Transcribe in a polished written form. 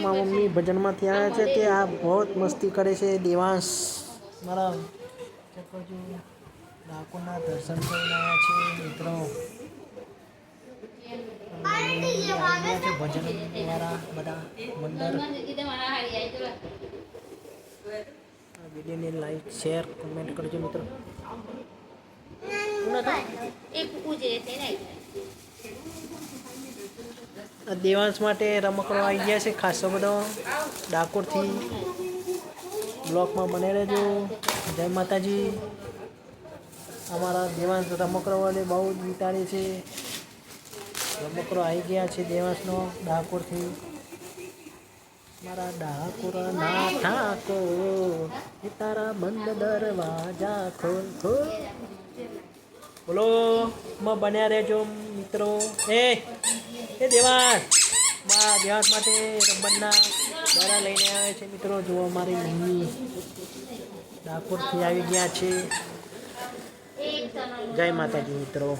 મારા મમ્મી ભજનમાંથી આવ્યા છે તે આ બહુ મસ્તી કરે છે. દેવાંશ મારા ડાકોરના દર્શન કરીને આવ્યા છે મિત્રો. આવ્યા છે ભજન વાળા બધા મંડળ. વિડીયોને લાઈક શેર કમેન્ટ કરજો મિત્રો. દેવાંશ માટે રમકડો આવી ગયા છે ખાસો બધો ડાકોરથી. બ્લોકમાં બને રહેજો. જય માતાજી. અમારા દેવાંશ રમકડો વાળે બહુ જ વિચારે છે. રમકડો આવી ગયા છે દેવાંશનો ડાકોરથી. મારા ડાકોરના ઠાકોર તારા બંધ દરવાજા ખોલ ખોલ. બોલો માં બન્યા રહેજો મિત્રો. એ દેવાંશ દેવાંશ માટે રબરના દરા લઈને આવે છે મિત્રો. જુઓ મારી મમ્મી ડાકોરથી આવી ગયા છે. જય માતાજી મિત્રો.